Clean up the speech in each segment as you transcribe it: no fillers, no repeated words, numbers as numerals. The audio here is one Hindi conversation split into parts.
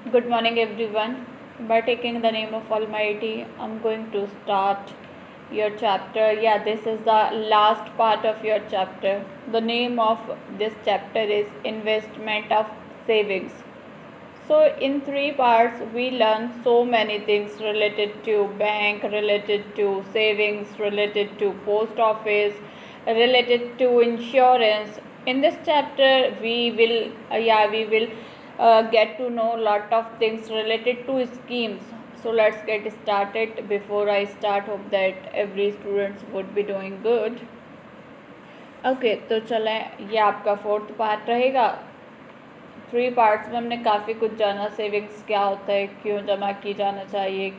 Good morning, everyone. By taking the name of Almighty, I'm going to start your chapter. Yeah, this is the last part of your chapter. The name of this chapter is Investment of Savings. So, in 3 parts, we learn so many things related to bank, related to savings, related to post office, related to insurance. In this chapter, we will get to know lot of things related to schemes. So let's get started. Before I start, hope that every students would be doing good. Okay तो चलें, ये आपका 4th पार्ट रहेगा। 3 पार्ट्स में हमने काफ़ी कुछ जाना। सेविंग्स क्या होता है, क्यों जमा की जाना चाहिए,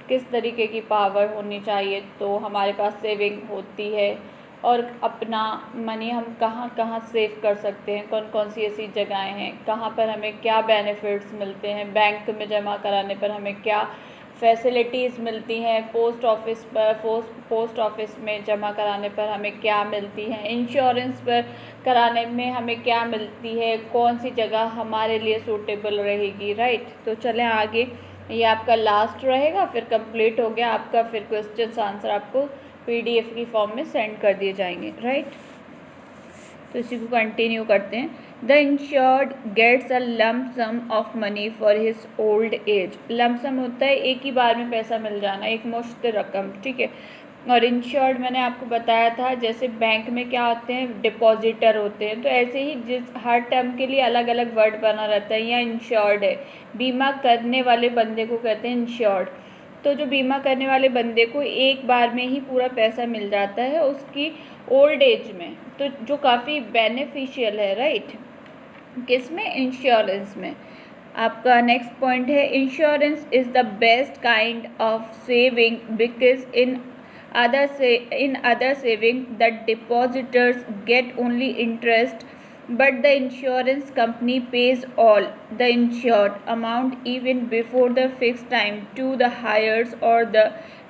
किस तरीके की पावर होनी चाहिए तो हमारे पास सेविंग होती है, और अपना मनी हम कहाँ कहाँ सेव कर सकते हैं, कौन कौन सी ऐसी जगहें हैं, कहाँ पर हमें क्या बेनिफिट्स मिलते हैं, बैंक में जमा कराने पर हमें क्या फैसिलिटीज़ मिलती हैं, पोस्ट ऑफिस में जमा कराने पर हमें क्या मिलती हैं, इंश्योरेंस पर कराने में हमें क्या मिलती है, कौन सी जगह हमारे लिए सूटेबल रहेगी, राइट। तो चलें आगे, ये आपका लास्ट रहेगा, फिर कंप्लीट हो गया आपका, फिर क्वेश्चन आंसर आपको PDF की फॉर्म में सेंड कर दिए जाएंगे, राइट। तो इसी को कंटिन्यू करते हैं। The insured gets a lump sum of money for his old age. Lump sum होता है एक ही बार में पैसा मिल जाना, एक मुश्त रकम, ठीक है। और इंश्योर्ड मैंने आपको बताया था, जैसे बैंक में क्या होते हैं, डिपॉजिटर होते हैं, तो ऐसे ही जिस हर टर्म के लिए अलग अलग वर्ड बना रहता है। यहाँ इंश्योर्ड है, बीमा करने वाले बंदे को कहते हैं इंश्योर्ड। तो जो बीमा करने वाले बंदे को एक बार में ही पूरा पैसा मिल जाता है उसकी ओल्ड एज में, तो जो काफ़ी बेनिफिशियल है, राइट। किस में, इंश्योरेंस में। आपका नेक्स्ट पॉइंट है, insurance is the best kind of saving because in other saving the depositors get only interest, but the insurance company pays all the insured amount even before the fixed time to the heirs or the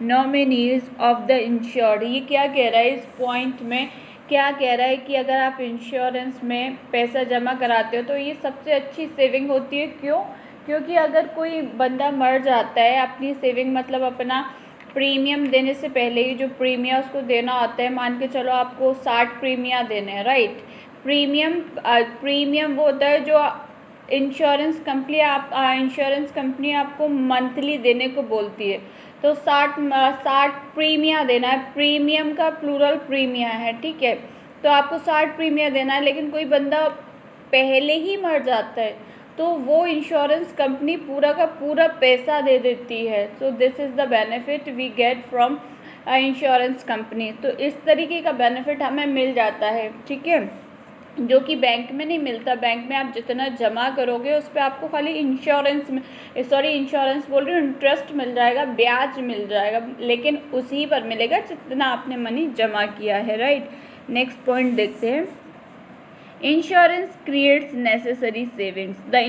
nominees of the insured। ये क्या कह रहा है इस पॉइंट में, क्या कह रहा है कि अगर आप इंश्योरेंस में पैसा जमा कराते हो तो ये सबसे अच्छी सेविंग होती है। क्यों? क्योंकि अगर कोई बंदा मर जाता है, अपनी सेविंग मतलब अपना प्रीमियम देने से पहले ही जो प्रीमियम उसको देना होता है, मान के चलो आपको 60 प्रीमियम देने हैं, राइट। प्रीमियम वो होता है जो इंश्योरेंस कंपनी आपको मंथली देने को बोलती है। तो 60 प्रीमियम देना है, प्रीमियम का प्लूरल प्रीमियम है, ठीक है। तो आपको 60 प्रीमियम देना है, लेकिन कोई बंदा पहले ही मर जाता है तो वो इंश्योरेंस कंपनी पूरा का पूरा पैसा दे देती है। So this is the benefit we get from insurance company. तो इस तरीके का बेनिफिट हमें मिल जाता है, ठीक है, जो कि बैंक में नहीं मिलता। बैंक में आप जितना जमा करोगे उस पर आपको खाली इंश्योरेंस बोल रही हूँ, इंटरेस्ट मिल जाएगा, ब्याज मिल जाएगा, लेकिन उसी पर मिलेगा जितना आपने मनी जमा किया है, राइट। नेक्स्ट पॉइंट देखते हैं, insurance creates necessary savings. The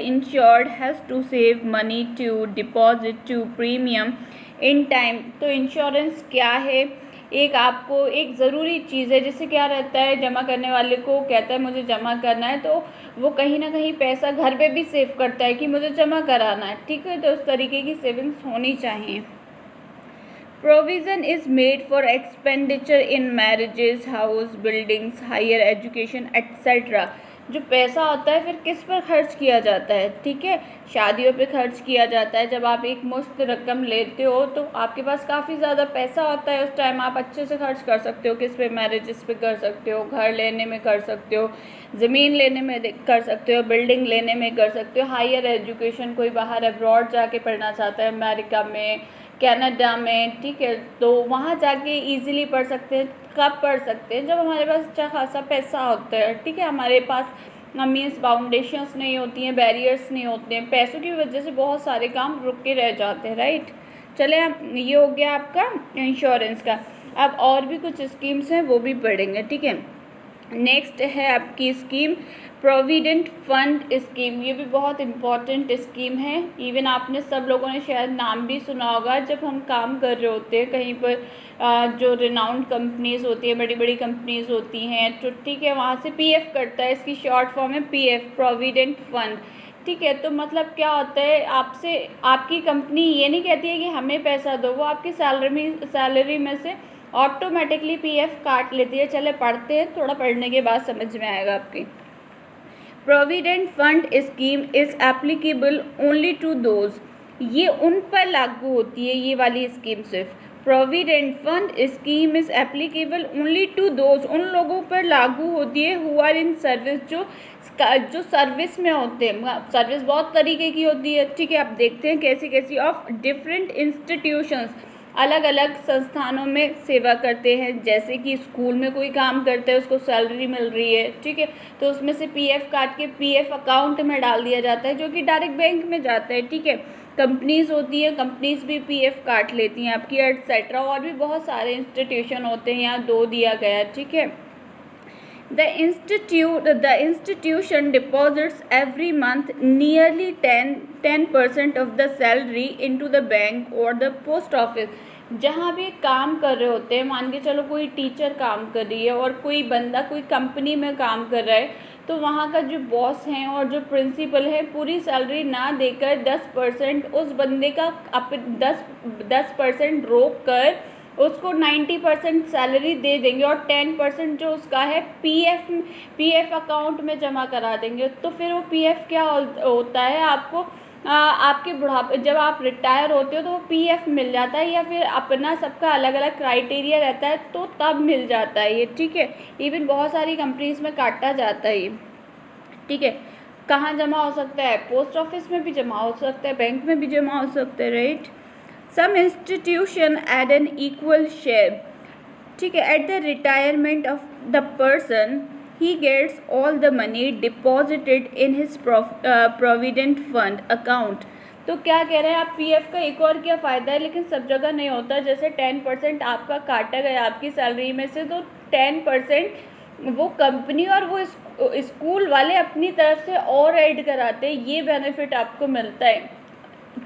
insured has to save money to deposit to premium in time। तो इंश्योरेंस क्या है, एक आपको एक ज़रूरी चीज़ है। जिससे क्या रहता है, जमा करने वाले को कहता है मुझे जमा करना है, तो वो कहीं ना कहीं पैसा घर पे भी सेव करता है कि मुझे जमा कराना है, ठीक है। तो उस तरीके की सेविंग्स होनी चाहिए। Provision is made for expenditure in marriages, house buildings, higher education, etc। जो पैसा होता है फिर किस पर खर्च किया जाता है, ठीक है, शादियों पे खर्च किया जाता है। जब आप एक मुश्त रकम लेते हो तो आपके पास काफ़ी ज़्यादा पैसा होता है, उस टाइम आप अच्छे से खर्च कर सकते हो। किस पे, मैरिजेस पे कर सकते हो, घर लेने में कर सकते हो, ज़मीन लेने में कर सकते हो, बिल्डिंग लेने में कर सकते हो। हायर एजुकेशन, कोई बाहर अब्रॉड जाके पढ़ना चाहता है, अमेरिका में, कनाडा में, ठीक है, तो वहाँ जाके इजीली पढ़ सकते हैं। कब पढ़ सकते हैं, जब हमारे पास अच्छा खासा पैसा होता है, ठीक है। हमारे पास मीन्स बाउंडेशंस नहीं होती हैं, बैरियर्स नहीं होते हैं, पैसों की वजह से बहुत सारे काम रुक के रह जाते हैं, राइट। चले, ये हो गया आपका इंश्योरेंस का। अब और भी कुछ स्कीम्स हैं वो भी पढ़ेंगे, ठीक है। नेक्स्ट है आपकी स्कीम प्रोविडेंट फंड स्कीम। ये भी बहुत इम्पॉर्टेंट स्कीम है। इवन आपने सब लोगों ने शायद नाम भी सुना होगा, जब हम काम कर रहे होते हैं कहीं पर, जो रिनाउंड कंपनीज़ होती है, बड़ी बड़ी कंपनीज़ होती हैं, तो ठीक है, वहाँ से PF कटता है। इसकी शॉर्ट फॉर्म है PF, प्रोविडेंट फंड, ठीक है। तो मतलब क्या होता है, आपसे आपकी कंपनी ये नहीं कहती है कि हमें पैसा दो, वो आपकी सैलरी में से ऑटोमेटिकली पीएफ काट लेती है। चले पढ़ते हैं, थोड़ा पढ़ने के बाद समझ में आएगा आपकी। Provident fund scheme is applicable only to those, ये उन पर लागू होती है ये वाली स्कीम सिर्फ। Provident fund scheme is applicable only to those, उन लोगों पर लागू होती है हु आर इन सर्विस, जो सर्विस में होते हैं। सर्विस बहुत तरीके की होती है, ठीक है। आप देखते हैं कैसी कैसी, ऑफ डिफरेंट इंस्टीट्यूशंस, अलग अलग संस्थानों में सेवा करते हैं। जैसे कि स्कूल में कोई काम करता है, उसको सैलरी मिल रही है, ठीक है, तो उसमें से पीएफ काट के पीएफ अकाउंट में डाल दिया जाता है, जो कि डायरेक्ट बैंक में जाता है, ठीक है। कंपनीज होती है, कंपनीज भी पीएफ काट लेती हैं आपकी, एटसेट्रा। और भी बहुत सारे इंस्टीट्यूशन होते हैं, यहाँ 2 दिया गया है, ठीक है। The institution deposits every month nearly 10% of the salary into the bank or the post office। जहाँ भी काम कर रहे होते हैं, मान के चलो कोई टीचर काम कर रही है और कोई बंदा कोई कंपनी में काम कर रहा है, तो वहाँ का जो बॉस हैं और जो प्रिंसिपल है पूरी सैलरी ना देकर 10% उस बंदे का 10% रोक कर उसको 90% सैलरी दे देंगे और 10% जो उसका है पीएफ अकाउंट में जमा करा देंगे। तो फिर वो पीएफ क्या होता है, आपको आपके बुढ़ापे जब आप रिटायर होते हो तो वो पीएफ मिल जाता है, या फिर अपना सबका अलग अलग क्राइटेरिया रहता है तो तब मिल जाता है ये, ठीक है। इवन बहुत सारी कंपनीज में काटा जाता है ये, ठीक है। कहाँ जमा हो सकता है, पोस्ट ऑफिस में भी जमा हो सकता है, बैंक में भी जमा हो सकता है, right. Some institution add an equal share, ठीक है। At the retirement of the person, he gets all the money deposited in his provident fund account। तो क्या कह रहे हैं आप, पीएफ का एक और क्या फ़ायदा है, लेकिन सब जगह नहीं होता। जैसे 10% आपका काटा गया आपकी सैलरी में से, तो 10% वो कंपनी और वो स्कूल वाले अपनी तरफ से और ऐड कराते हैं, ये बेनिफिट आपको मिलता है,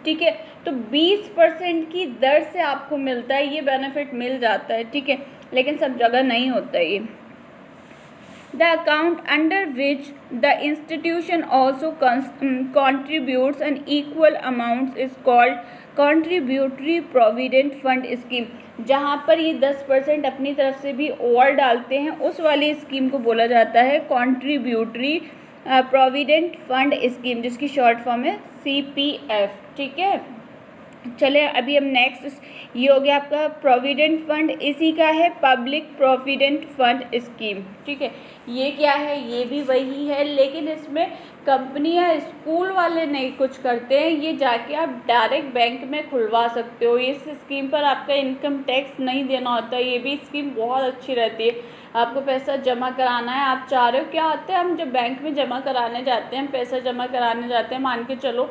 ठीक है। तो 20% की दर से आपको मिलता है, ये बेनिफिट मिल जाता है, ठीक है, लेकिन सब जगह नहीं होता ये। The account under which the institution also contributes an equal amount is called contributory provident fund scheme. जहाँ पर ये 10% अपनी तरफ से भी और डालते हैं, उस वाली स्कीम को बोला जाता है कॉन्ट्रीब्यूटरी प्रोविडेंट फंड स्कीम, जिसकी शॉर्ट फॉर्म है CPF, ठीक है। चले अभी हम नेक्स्ट, ये हो गया आपका प्रोविडेंट फंड, इसी का है पब्लिक प्रोविडेंट फंड स्कीम, ठीक है। ये क्या है, ये भी वही है, लेकिन इसमें कंपनी या स्कूल वाले नहीं कुछ करते हैं, ये जाके आप डायरेक्ट बैंक में खुलवा सकते हो। इस स्कीम पर आपका इनकम टैक्स नहीं देना होता, ये भी स्कीम बहुत अच्छी रहती है। आपको पैसा जमा कराना है, आप चाह रहे हो, क्या होता है, हम जब बैंक में जमा कराने जाते हैं, पैसा जमा कराने जाते हैं, मान के चलो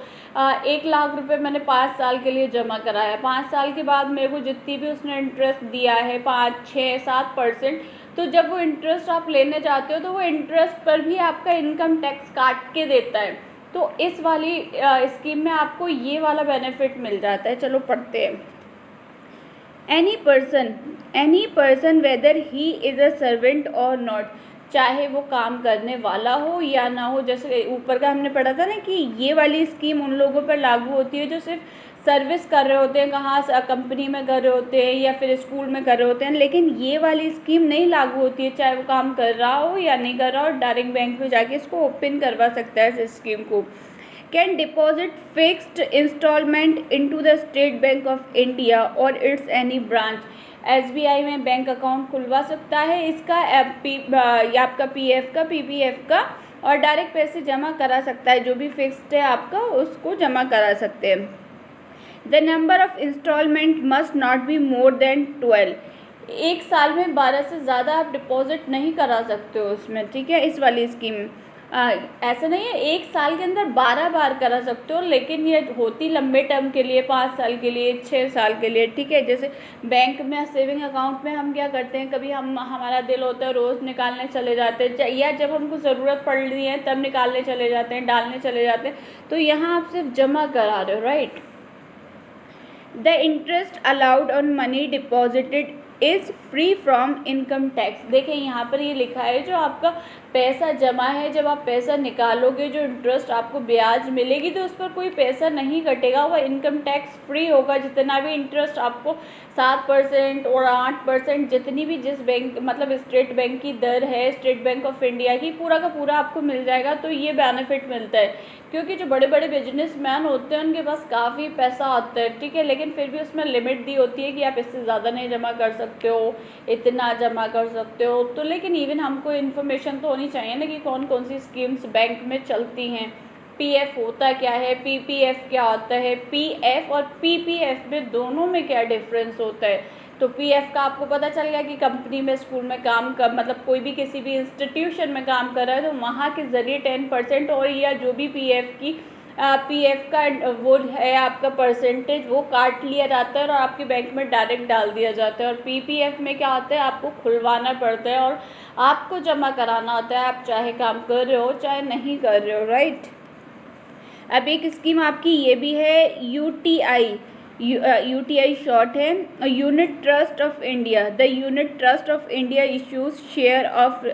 1 लाख रुपए मैंने 5 साल के लिए जमा कराया, 5 साल के बाद मेरे को जितनी भी उसने इंटरेस्ट दिया है 5, 6, 7%, तो जब वो इंटरेस्ट आप लेने जाते हो तो वो इंटरेस्ट पर भी आपका इनकम टैक्स काट के देता है। तो इस वाली स्कीम में आपको ये वाला बेनिफिट मिल जाता है। चलो पढ़ते हैं। Any person whether he is a servant और नॉट, चाहे वो काम करने वाला हो या ना हो। जैसे ऊपर का हमने पढ़ा था ना कि ये वाली स्कीम उन लोगों पर लागू होती है जो सिर्फ सर्विस कर रहे होते हैं, कहाँ कंपनी में कर रहे होते हैं या फिर स्कूल में कर रहे होते हैं। लेकिन ये वाली स्कीम नहीं लागू होती है, चाहे वो काम कर रहा हो या नहीं कर रहा हो, डायरेक्ट बैंक में जाके इसको ओपन करवा सकता है इस स्कीम को। Can deposit fixed instalment into the State Bank of India और इट्स एनी ब्रांच। SBI में बैंक अकाउंट खुलवा सकता है इसका या आपका PF का, PPF का, और डायरेक्ट पैसे जमा करा सकता है, जो भी फिक्स्ड है आपका उसको जमा करा सकते हैं। The number of instalment must not be more than 12, एक साल में 12 से ज़्यादा आप डिपॉजिट नहीं करा सकते हो उसमें, ठीक है। इस वाली स्कीम ऐसा नहीं है, एक साल के अंदर 12 बार करा सकते हो, लेकिन ये होती लंबे टर्म के लिए, 5 साल के लिए, 6 साल के लिए, ठीक है। जैसे बैंक में सेविंग अकाउंट में हम क्या करते हैं, कभी हमारा दिल होता है रोज़ निकालने चले जाते हैं, या जब हमको ज़रूरत पड़ रही है तब निकालने चले जाते हैं, डालने चले जाते हैं। तो यहाँ आप सिर्फ जमा करा रहे हो, right. The interest allowed on money deposited is free from income tax. देखिए यहाँ पर ये लिखा है, जो आपका पैसा जमा है, जब आप पैसा निकालोगे जो इंटरेस्ट आपको ब्याज मिलेगी तो उस पर कोई पैसा नहीं कटेगा, वह इनकम टैक्स फ्री होगा। जितना भी इंटरेस्ट आपको 7% और 8% जितनी भी जिस बैंक मतलब स्टेट बैंक की दर है, स्टेट बैंक ऑफ इंडिया की, पूरा का पूरा आपको मिल जाएगा। तो ये बेनिफिट मिलता है, क्योंकि जो बड़े बड़े बिजनेसमैन होते हैं उनके पास काफ़ी पैसा आता है, ठीक है, लेकिन फिर भी उसमें लिमिट दी होती है कि आप इससे ज़्यादा नहीं जमा कर सकते हो, इतना जमा कर सकते हो। तो लेकिन इवन हमको इन्फॉर्मेशन तो होनी चाहिए ना कि कौन कौन सी स्कीम्स बैंक में चलती हैं, पीएफ होता क्या है, पीपीएफ क्या होता है, पीएफ और पीपीएफ में दोनों में क्या डिफरेंस होता है। तो पीएफ का आपको पता चल गया कि कंपनी में, स्कूल में काम कर मतलब कोई भी किसी भी इंस्टीट्यूशन में काम कर रहा है तो वहाँ के ज़रिए 10% और या जो भी पीएफ का वो है आपका परसेंटेज वो काट लिया जाता है और आपके बैंक में डायरेक्ट डाल दिया जाता है। और पीपीएफ में क्या होता है, आपको खुलवाना पड़ता है और आपको जमा कराना होता है, आप चाहे काम कर रहे हो चाहे नहीं कर रहे हो, राइट। अब एक स्कीम आपकी ये भी है यूटीआई, यूटीआई शॉर्ट है unit trust of India. The unit trust of India issues share of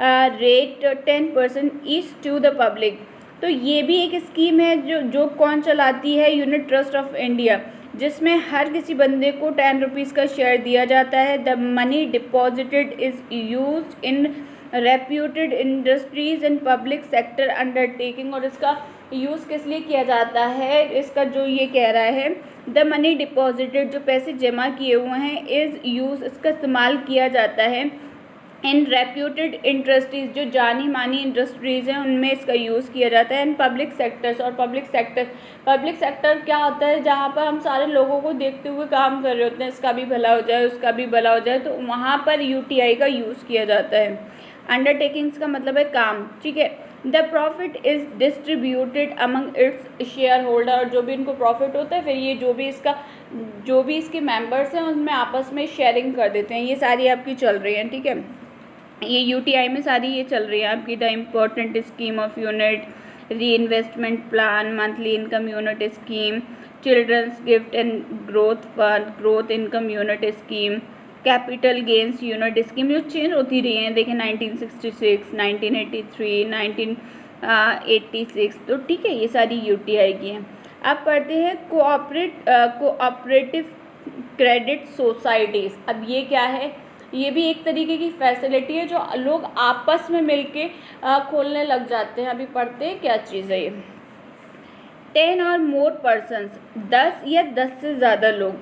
rate 10% each to the public. तो ये भी एक स्कीम है जो कौन चलाती है, यूनिट ट्रस्ट ऑफ इंडिया, जिसमें हर किसी बंदे को 10 रुपीज़ का शेयर दिया जाता है। The money deposited is used in reputed industries and public sector undertaking. और इसका यूज़ किस लिए किया जाता है, इसका जो ये कह रहा है, द मनी डिपॉजिटेड, जो पैसे जमा किए हुए हैं, इज़ यूज़, इसका इस्तेमाल किया जाता है इन रेप्यूटेड इंडस्ट्रीज़, जो जानी मानी इंडस्ट्रीज़ हैं उनमें इसका यूज़ किया जाता है। इन पब्लिक सेक्टर्स, और पब्लिक सेक्टर क्या होता है, जहाँ पर हम सारे लोगों को देखते हुए काम कर रहे होते हैं, इसका भी भला हो जाए उसका भी भला हो जाए, तो वहाँ पर यूटीआई का यूज़ किया जाता है। अंडरटेकिंग्स का मतलब है काम, ठीक है। The profit is distributed among its share holder, और जो भी इनको प्रॉफिट होता है फिर ये जो भी इसके मेंबर्स हैं उनमें आपस में शेयरिंग कर देते हैं। ये सारी आपकी चल रही हैं, ठीक है, ये यूटीआई में सारी ये चल रही है आपकी। The important scheme of unit, reinvestment plan, monthly income unit scheme, children's gift and growth fund, growth income unit scheme, capital gains unit scheme, जो चेंज होती रही हैं, देखें 1966, 1983, 1986, तो ठीक है, ये सारी यूटीआई की हैं। अब पढ़ते हैं कोऑपरेटिव क्रेडिट सोसाइटीज़। अब ये क्या है, ये भी एक तरीके की फैसिलिटी है जो लोग आपस में मिलके खोलने लग जाते हैं। अभी पढ़ते हैं क्या चीज़ है ये। 10 और मोर पर्सन्स, 10 या 10 से ज़्यादा लोग,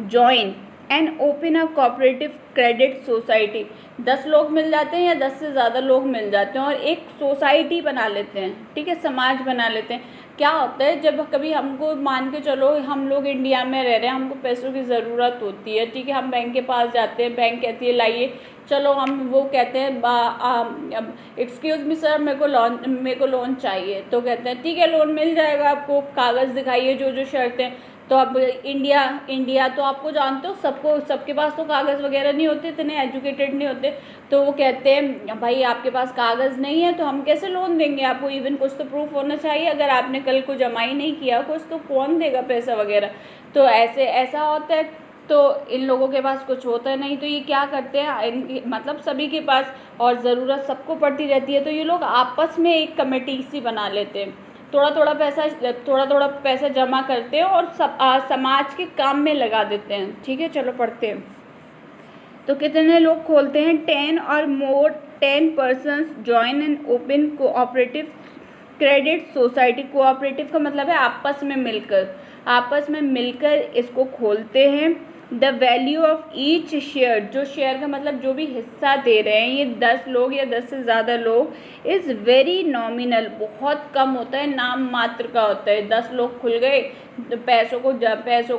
join and open a cooperative credit society, 10 लोग मिल जाते हैं या 10 से ज़्यादा लोग मिल जाते हैं और एक सोसाइटी बना लेते हैं, ठीक है, समाज बना लेते हैं। क्या होता है, जब कभी हमको मान के चलो हम लोग इंडिया में रह रहे हैं, हमको पैसों की ज़रूरत होती है, ठीक है, हम बैंक के पास जाते हैं, बैंक कहती है लाइए, चलो हम वो कहते हैं एक्सक्यूज़ मी सर मेरे को लोन चाहिए, तो कहते हैं ठीक है लोन मिल जाएगा आपको, कागज़ दिखाइए जो जो शर्तें। तो अब इंडिया तो आपको जानते हो, सबके पास तो कागज़ वगैरह नहीं होते, इतने एजुकेटेड नहीं होते, तो वो कहते हैं भाई आपके पास कागज़ नहीं है तो हम कैसे लोन देंगे आपको, इवन कुछ तो प्रूफ होना चाहिए, अगर आपने कल को जमा ही नहीं किया कुछ तो कौन देगा पैसा वगैरह। तो ऐसा होता है, तो इन लोगों के पास कुछ होता है नहीं, तो ये क्या करते हैं, मतलब सभी के पास और ज़रूरत सबको पड़ती रहती है, तो ये लोग आपस में एक कमेटी सी बना लेते हैं, थोड़ा थोड़ा पैसा जमा करते हैं और समाज के काम में लगा देते हैं, ठीक है। चलो पढ़ते हैं, तो कितने लोग खोलते हैं, 10 और मोर 10 persons join and open cooperative credit society. Cooperative का मतलब है आपस में मिलकर इसको खोलते हैं। The value of each share, जो शेयर का मतलब जो भी हिस्सा दे रहे हैं ये 10 लोग या 10 से ज़्यादा लोग, इज़ वेरी नॉमिनल, बहुत कम होता है, नाम मात्र का होता है। 10 लोग खुल गए, तो पैसों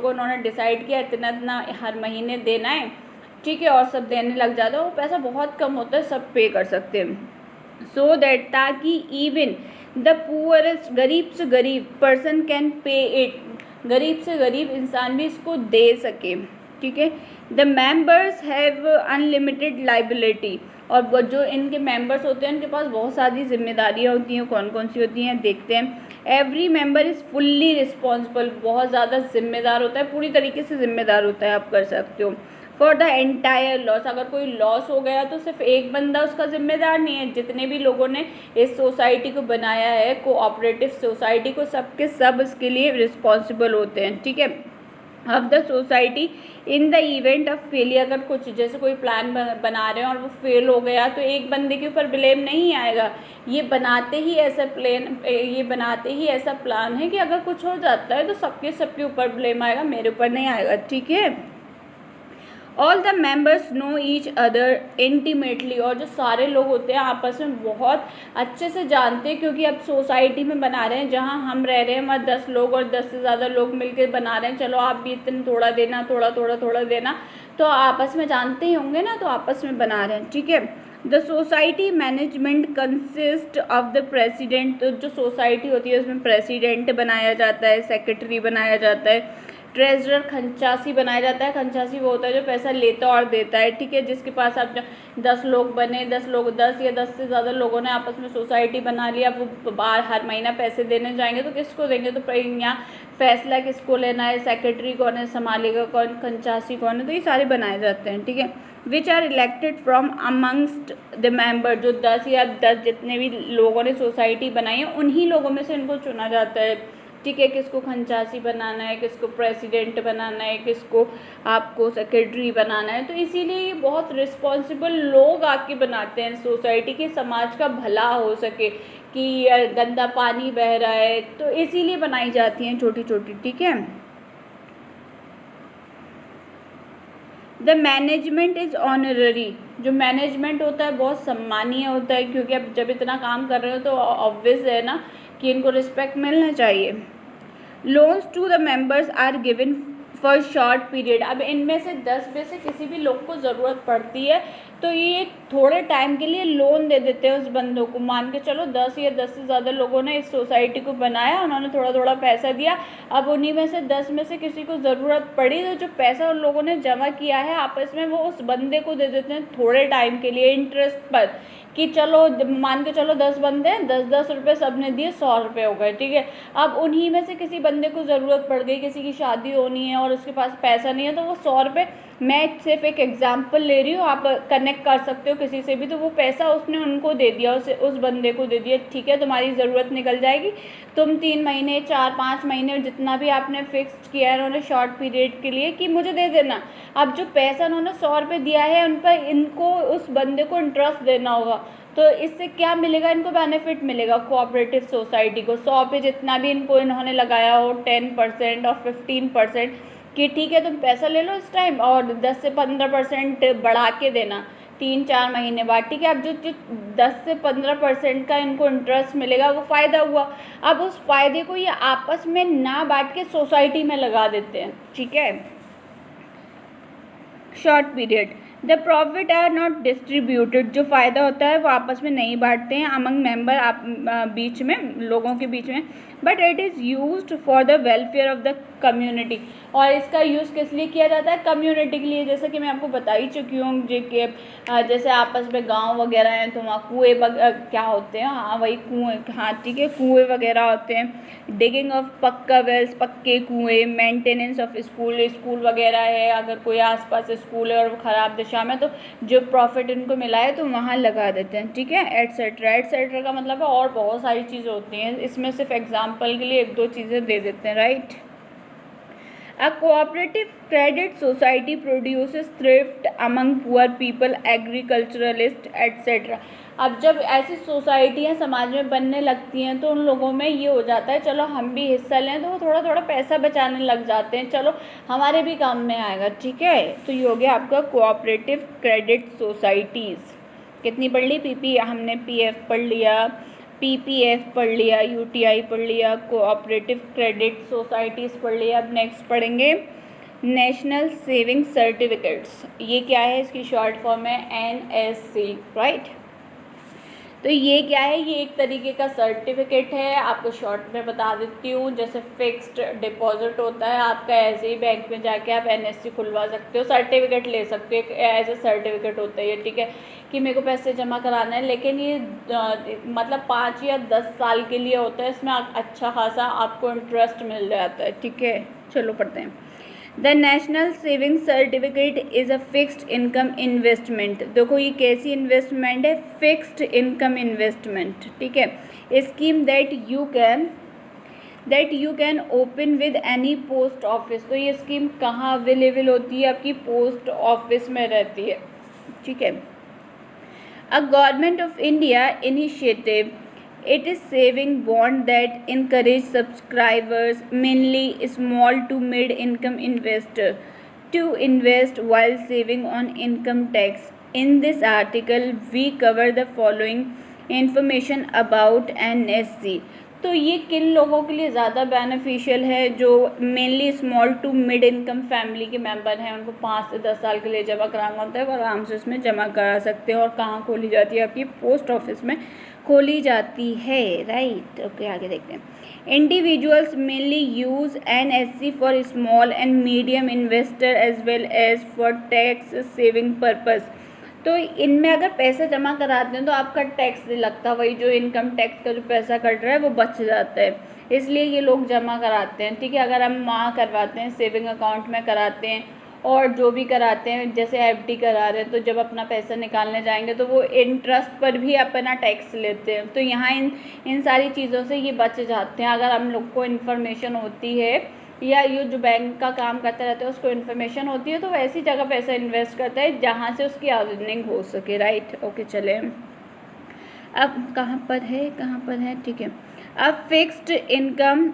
को उन्होंने डिसाइड किया इतना हर महीने देना है, ठीक है, और सब देने लग जाता है, वो पैसा बहुत कम होता है, सब पे कर सकते हैं। सो दैट, ताकि इवन द पुअरेस्ट, गरीब से गरीब पर्सन कैन पे इट, गरीब से गरीब इंसान भी इसको दे सके, ठीक है। The members have unlimited liability, और जो इनके मेंबर्स होते हैं उनके पास बहुत सारी जिम्मेदारियां होती हैं, कौन कौन सी होती हैं देखते हैं। Every member is fully responsible, बहुत ज़्यादा जिम्मेदार होता है, पूरी तरीके से जिम्मेदार होता है, आप कर सकते हो। फॉर द एंटायर लॉस, अगर कोई लॉस हो गया तो सिर्फ एक बंदा उसका जिम्मेदार नहीं है, जितने भी लोगों ने इस सोसाइटी को बनाया है, कोऑपरेटिव सोसाइटी को, सबके सब इसके लिए रिस्पॉन्सिबल होते हैं, ठीक है। Of the society in the event of failure, अगर कुछ जैसे कोई प्लान बना रहे हैं और वो फेल हो गया तो एक बंदे के ऊपर ब्लेम नहीं आएगा, ये बनाते ही ऐसा प्लान है कि अगर कुछ हो जाता है तो सबके ऊपर ब्लेम आएगा, मेरे ऊपर नहीं आएगा, ठीक है। All the members know each other intimately, और जो सारे लोग होते हैं आपस में बहुत अच्छे से जानते हैं, क्योंकि अब सोसाइटी में बना रहे हैं, जहाँ हम रह रहे हैं वहाँ 10 लोग और 10 से ज़्यादा लोग मिलकर बना रहे हैं, चलो आप भी इतने थोड़ा देना, थोड़ा देना, तो आपस में जानते ही होंगे ना, तो आपस में बना रहे हैं, ठीक है। The society management consist of the president, तो जो सोसाइटी होती है उसमें प्रेसिडेंट बनाया जाता है, सेक्रेटरी बनाया जाता है, ट्रेजरर खंचासी बनाया जाता है। खंचासी वो होता है जो पैसा लेता और देता है, ठीक है। जिसके पास आप 10 लोग बने, 10 या 10 से ज़्यादा लोगों ने आपस में सोसाइटी बना लिया, वो बाहर हर महीना पैसे देने जाएंगे तो किसको देंगे, तो यहाँ फैसला किसको लेना है, सेक्रेटरी कौन है, संभालेगा कौन, खंचासी कौन है, तो ये सारे बनाए जाते हैं, ठीक है। Which are elected from amongst the member, जो 10 जितने भी लोगों ने सोसाइटी बनाई है उन्हीं लोगों में से इनको चुना जाता है, ठीक है। किसको खंचासी बनाना है, किसको प्रेसिडेंट बनाना है, किसको आपको सेक्रेटरी बनाना है, तो इसीलिए ये बहुत रिस्पॉन्सिबल लोग आके बनाते हैं सोसाइटी के, समाज का भला हो सके, कि गंदा पानी बह रहा है, तो इसीलिए बनाई जाती हैं छोटी छोटी, ठीक है। द मैनेजमेंट इज़ ऑनररी, जो मैनेजमेंट होता है बहुत सम्मानीय होता है, क्योंकि अब जब इतना काम कर रहे हो तो ऑब्वियस है ना कि इनको रिस्पेक्ट मिलना चाहिए। Loans to the members are given for short period, अब इनमें से 10 में से किसी भी लोग को ज़रूरत पड़ती है तो ये थोड़े टाइम के लिए लोन दे देते हैं उस बंदों को। मान के चलो 10 या 10 से ज़्यादा लोगों ने इस सोसाइटी को बनाया, उन्होंने थोड़ा थोड़ा पैसा दिया, अब उन्हीं में से 10 में से किसी को ज़रूरत पड़ी तो जो पैसा उन लोगों ने जमा किया है आपस में वो उस बंदे को दे देते हैं थोड़े टाइम के लिए इंटरेस्ट पर, कि चलो मान के चलो 10 बंदे हैं, 10-10 रुपये सब ने दिए, 100 रुपये हो गए, ठीक है। अब उन्हीं में से किसी बंदे को ज़रूरत पड़ गई, किसी की शादी होनी है और उसके पास पैसा नहीं है, तो वो 100 रुपये, मैं सिर्फ एक एग्जांपल ले रही हूँ, आप कनेक्ट कर सकते हो किसी से भी, तो वो पैसा उसने उनको दे दिया, उस बंदे को दे दिया, ठीक है। तुम्हारी ज़रूरत निकल जाएगी, तुम 3 महीने 4-5 महीने जितना भी आपने फिक्स किया है उन्होंने शॉर्ट पीरियड के लिए कि मुझे दे देना, अब जो पैसा उन्होंने 100 रुपये दिया है उन पर इनको उस बंदे को इंटरेस्ट देना होगा, तो इससे क्या मिलेगा, इनको बेनिफिट मिलेगा कोऑपरेटिव सोसाइटी को। 100 पे जितना भी इन्होंने लगाया हो 10% और 15%, कि ठीक है तुम पैसा ले लो इस टाइम और 10 से 15% बढ़ा के देना 3-4 महीने बाद, ठीक है। अब जो 10 से 15% का इनको इंटरेस्ट मिलेगा वो फ़ायदा हुआ, अब उस फ़ायदे को ये आपस में ना बांट के सोसाइटी में लगा देते हैं, ठीक है। Short period, the profit are not distributed, जो फ़ायदा होता है वो आपस में नहीं बांटते हैं अमंग मेंबर, बीच में लोगों के बीच में, but it is used for the welfare of the community, और इसका यूज़ किस लिए किया जाता है, कम्युनिटी के लिए। जैसे कि मैं आपको बता ही चुकी हूँ कि जैसे आपस में गांव वगैरह हैं तो वहाँ कुएँ क्या होते हैं, हाँ वही कुएँ, हाँ ठीक है, कुएँ वगैरह होते हैं, डिगिंग ऑफ पक्का वेल्स, पक्के कुएँ, मेंटेनेंस ऑफ स्कूल वगैरह है, अगर कोई आसपास स्कूल है और वो ख़राब दिशा में, तो जो प्रॉफिट इनको मिला है तो वहाँ लगा देते हैं, ठीक है। एटसेट्रा का मतलब है और बहुत सारी चीज़ें होती हैं, इसमें सिर्फ एग्जाम्पल के लिए 1-2 चीज़ें दे देते हैं, right. A cooperative credit society produces thrift among poor people, agriculturalists, etc. अब जब ऐसी सोसाइटियाँ समाज में बनने लगती हैं तो उन लोगों में ये हो जाता है चलो हम भी हिस्सा लें, तो वो थोड़ा थोड़ा पैसा बचाने लग जाते हैं, चलो हमारे भी काम में आएगा, ठीक है। तो ये हो गया आपका कोऑपरेटिव क्रेडिट सोसाइटीज़। कितनी पढ़ ली, पीपी हमने पीएफ पढ़ लिया, पीपीएफ पढ़ लिया, यूटीआई पढ़ लिया, कोऑपरेटिव क्रेडिट सोसाइटीज़ पढ़ लिया। अब नेक्स्ट पढ़ेंगे नेशनल सेविंग सर्टिफिकेट्स, ये क्या है, इसकी शॉर्ट फॉर्म है एनएससी, राइट। तो ये क्या है, ये एक तरीके का सर्टिफिकेट है, आपको शॉर्ट में बता देती हूँ। जैसे फिक्स्ड डिपॉजिट होता है आपका, ऐसे ही बैंक में जाके आप एनएससी खुलवा सकते हो, सर्टिफिकेट ले सकते हो, एज ए सर्टिफिकेट होता है ये, ठीक है, कि मेरे को पैसे जमा कराना है। लेकिन ये मतलब 5 या 10 साल के लिए होता है, इसमें अच्छा खासा आपको इंटरेस्ट मिल जाता है, ठीक है। चलो पढ़ते हैं। The national saving certificate is a fixed income investment. देखो ये कैसी इन्वेस्टमेंट है, फिक्स्ड इनकम इन्वेस्टमेंट, ठीक है। Scheme that you can open with any post office. तो ये स्कीम कहाँ अवेलेबल होती है, आपकी पोस्ट ऑफिस में रहती है, ठीक है। A Government of India initiative, it is saving bond that encourage subscribers, mainly small to mid income investor, to invest while saving on income tax. In this article we cover the following information about NSC। तो ये किन लोगों के लिए ज़्यादा बेनिफिशियल है, जो mainly small to mid income family के मेंबर हैं, उनको 5 से 10 साल के लिए जमा कराना होता है, वो आराम से उसमें जमा करा सकते हैं। और कहाँ खोली जाती है, आपकी पोस्ट ऑफिस में खोली जाती है, राइट। ओके, आगे देखते हैं। Individuals mainly use NSC for small and medium investor as well as for tax saving purpose. तो इनमें अगर पैसा जमा कराते हैं तो आपका टैक्स नहीं लगता, वही जो इनकम टैक्स का जो पैसा कट रहा है वो बच जाता है, इसलिए ये लोग जमा कराते हैं, ठीक है। अगर हम वहाँ करवाते हैं, सेविंग अकाउंट में कराते हैं और जो भी कराते हैं, जैसे FD करा रहे हैं, तो जब अपना पैसा निकालने जाएंगे तो वो इंटरेस्ट पर भी अपना टैक्स लेते हैं। तो यहाँ इन सारी चीज़ों से ये बच जाते हैं, अगर हम लोग को इन्फॉर्मेशन होती है, या ये जो बैंक का काम करता रहता है उसको इन्फॉर्मेशन होती है, तो वैसी जगह पैसा इन्वेस्ट करता है जहाँ से उसकी अर्निंग हो सके, राइट। ओके, चले अब कहाँ पर है, ठीक है। अब fixed income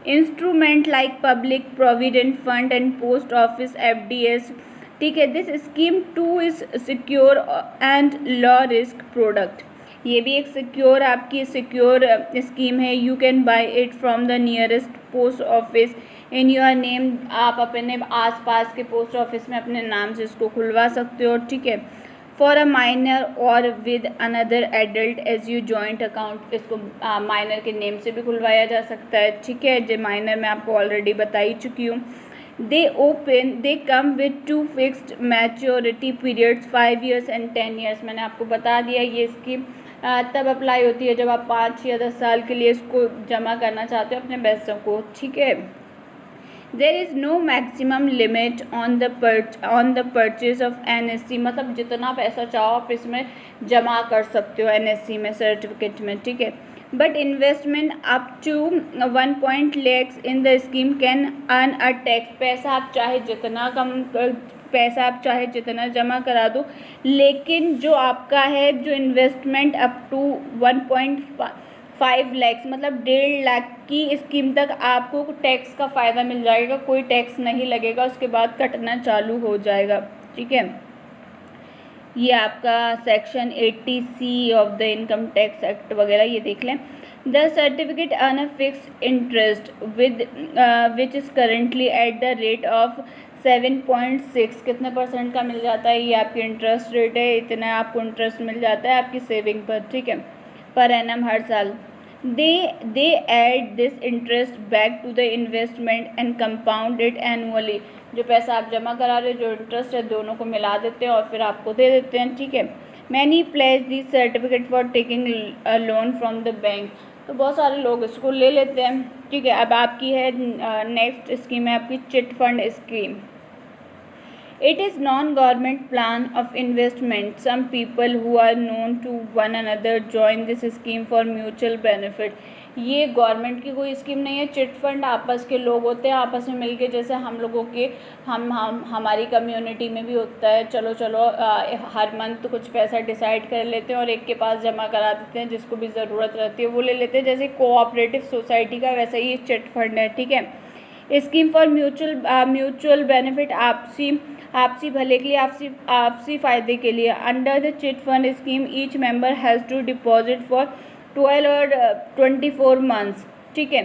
instrument like public provident fund and post office FDS, ठीक है। This scheme two is secure and low risk product. ये भी एक सिक्योर स्कीम है। You can buy it from the nearest post office in your name. आप अपने आसपास के पोस्ट ऑफिस में अपने नाम से इसको खुलवा सकते हो, ठीक है। फॉर अ माइनर और with another adult age you joint account, इसको माइनर के नेम से भी खुलवाया जा सकता है, ठीक है। जो माइनर मैं आपको ऑलरेडी बता ही चुकी हूँ। They come with 2 fixed maturity periods 5 years and 10 years। मैंने आपको बता दिया ये स्कीम तब अप्लाई होती है जब आप 5 या 10 साल के लिए इसको जमा करना चाहते हो अपने पैसों को, ठीक है। There is no maximum limit on the purchase of NSC, मतलब जितना पैसा चाहो आप इसमें जमा कर सकते हो NSC में, सर्टिफिकेट में, ठीक है। But investment up to 1 lakhs in the scheme can earn a tax. पैसा आप चाहे जितना जमा करा दो, लेकिन जो आपका है, जो इन्वेस्टमेंट अप टू 1.5 lakhs मतलब 1.5 लाख की स्कीम तक आपको टैक्स का फ़ायदा मिल जाएगा, कोई टैक्स नहीं लगेगा, उसके बाद कटना चालू हो जाएगा, ठीक है। ये आपका section 80C of the income tax act वगैरह ये देख लें। The certificate earn a fixed interest which is currently at the rate of 7.6। कितने % का मिल जाता है, ये आपकी इंटरेस्ट रेट है, इतना आपको इंटरेस्ट मिल जाता है आपकी सेविंग पर, ठीक है, पर एनम हर साल। They add this interest back to the investment and compound it annually. जो पैसा आप जमा करा रहे हो, जो इंटरेस्ट है, दोनों को मिला देते हैं और फिर आपको दे देते हैं, ठीक है। Many pledge this certificate for taking loan from the bank. तो बहुत सारे लोग इसको ले लेते हैं, ठीक है। अब आपकी है नेक्स्ट स्कीम है आपकी chit fund scheme. It is non-government plan of investment. Some people who are known to one another join this scheme for mutual benefit. ये गवर्नमेंट की कोई स्कीम नहीं है। चिट फंड आपस के लोग होते हैं, आपस में मिलके, जैसे हम लोगों के हमारी कम्युनिटी में भी होता है, चलो हर मंथ कुछ पैसा डिसाइड कर लेते हैं और एक के पास जमा करा देते हैं, जिसको भी ज़रूरत रहती है वो ले लेते हैं। जैसे कोऑपरेटिव सोसाइटी का वैसा ही चिट फंड है, ठीक है। स्कीम फॉर म्यूचुअल बेनिफिट, आपसी भले के लिए, आपसी फ़ायदे के लिए। Under the chit fund scheme each member has to deposit for 12 और 24 मंथ्स, ठीक है।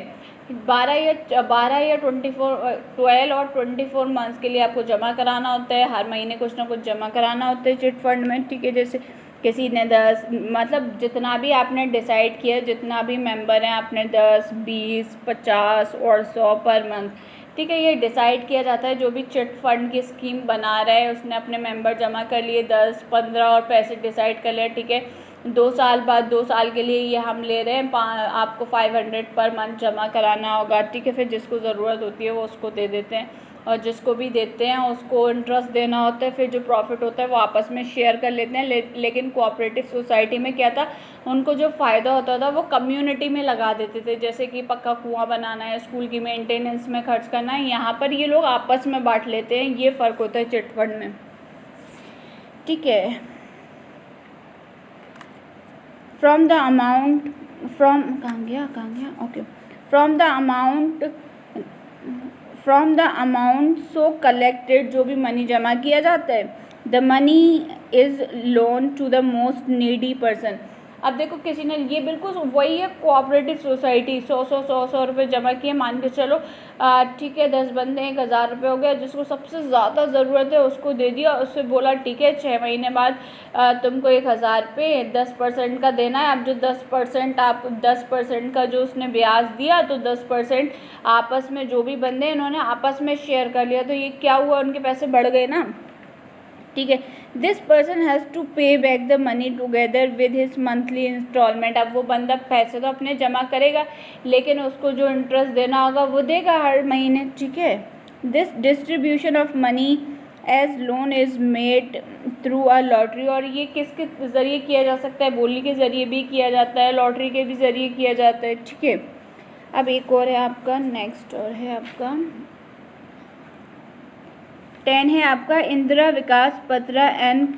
12 या 12 और 24 मंथ्स के लिए आपको जमा कराना होता है, हर महीने कुछ ना कुछ जमा कराना होता है चिट फंड में, ठीक है। जैसे किसी ने 10, मतलब जितना भी आपने डिसाइड किया, जितना भी मेंबर हैं, आपने 10, 20, 50 और 100 पर मंथ, ठीक है, ये डिसाइड किया जाता है। जो भी चिट फंड की स्कीम बना रहा है उसने अपने मेंबर जमा कर लिए 10, 15 और पैसे डिसाइड कर लिया, ठीक है। 2 साल बाद 2 साल के लिए ये हम ले रहे हैं, आपको 500 पर मंथ जमा कराना होगा, ठीक है। फिर जिसको ज़रूरत होती है वो उसको दे देते हैं, और जिसको भी देते हैं उसको इंटरेस्ट देना होता है। फिर जो प्रॉफिट होता है वो आपस में शेयर कर लेते हैं। लेकिन कोऑपरेटिव सोसाइटी में क्या था, उनको जो फ़ायदा होता था वो कम्युनिटी में लगा देते थे, जैसे कि पक्का कुआं बनाना है, स्कूल की मेंटेनेंस में खर्च करना है। यहाँ पर ये लोग आपस में बांट लेते हैं, ये फ़र्क होता है चिट फंड में, ठीक है। फ्रॉम द अमाउंट कहाँ गया okay from the amount so collected, जो भी मनी जमा किया जाता है, the money is loan to the most needy person. अब देखो किसी ने, ये बिल्कुल वही है कोऑपरेटिव सोसाइटी, 100 रुपये जमा किए, मान के चलो ठीक है 10 बंदे 1000 रुपये हो गया, जिसको सबसे ज़्यादा ज़रूरत है उसको दे दिया, उससे बोला ठीक है 6 महीने बाद तुमको 1000 पे 10% का देना है। अब जो 10% का जो उसने ब्याज दिया, तो 10% आपस में जो भी बंदे इन्होंने आपस में शेयर कर लिया, तो ये क्या हुआ, उनके पैसे बढ़ गए ना, ठीक है। This person has to pay back the money together with his monthly instalment. अब वो बंदा पैसे तो अपने जमा करेगा, लेकिन उसको जो इंटरेस्ट देना होगा वो देगा हर महीने, ठीक है। This distribution of money as loan is made through a lottery, और ये किसके ज़रिए किया जा सकता है, बोली के ज़रिए भी किया जाता है, लॉटरी के भी ज़रिए किया जाता है, ठीक है। अब एक और है आपका, नेक्स्ट और है आपका 10 है आपका इंदिरा विकास पत्र एंड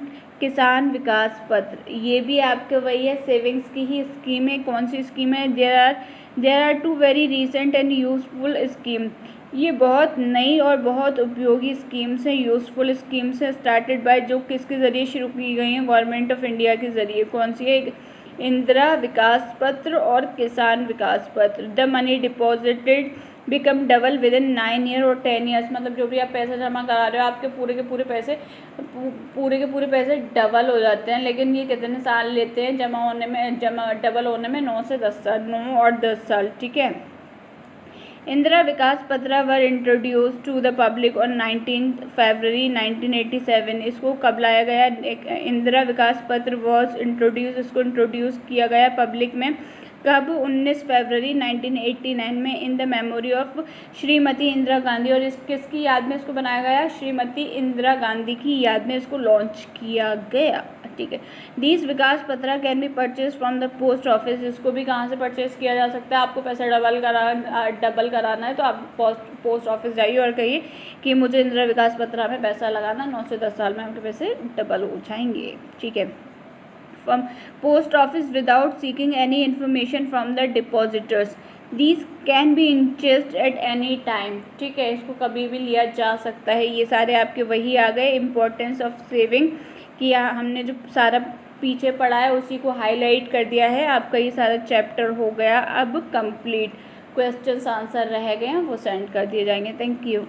किसान विकास पत्र। ये भी आपके वही है, सेविंग्स की ही स्कीम है। कौन सी स्कीम है, there are 2 very recent and useful scheme. ये बहुत नई और बहुत उपयोगी स्कीम्स हैं, यूजफुल स्कीम्स हैं, स्टार्टेड बाय, जो किसके ज़रिए शुरू की गई हैं, गवर्नमेंट ऑफ इंडिया के ज़रिए। कौन सी है, इंदिरा विकास पत्र और किसान विकास पत्र। The money deposited become double with in 9 year और 10 ईयर्स। मतलब जो भी आप पैसा जमा करा रहे हो, आपके पूरे के पूरे पैसे डबल हो जाते हैं। लेकिन ये कितने साल लेते हैं डबल होने में? 9 से 10 साल, 9 और 10 साल, ठीक है। Indira Vikas Patra were introduce to the public on 19 February 1987। इसको कब लाया गया? इंदिरा विकास पत्र वॉज इंट्रोड्यूस, इसको इंट्रोड्यूस किया गया पब्लिक में कब? 19 फरवरी 1989 में, in the memory of Shrimati Indira Gandhi. और इस किसकी याद में इसको बनाया गया? श्रीमती इंदिरा गांधी की याद में इसको लॉन्च किया गया, ठीक है। दीज विकास पत्र can be purchase from the post office. इसको भी कहाँ से परचेज किया जा सकता है? आपको पैसा डबल कराना है तो आप पोस्ट ऑफिस जाइए और कहिए कि मुझे इंदिरा विकास पत्र में पैसा लगाना, 9 से 10 साल में आपके पैसे डबल हो जाएंगे, ठीक है। From post office without seeking any information from the depositors. These can be increased at any time, ठीक है। इसको कभी भी लिया जा सकता है। ये सारे आपके वही आ गए, इम्पोर्टेंस ऑफ सेविंग कि हमने जो सारा पीछे पढ़ा है उसी को हाईलाइट कर दिया है। आपका ये सारा चैप्टर हो गया अब कंप्लीट। क्वेश्चंस आंसर रह गए हैं वो सेंड कर दिए जाएंगे। Thank you.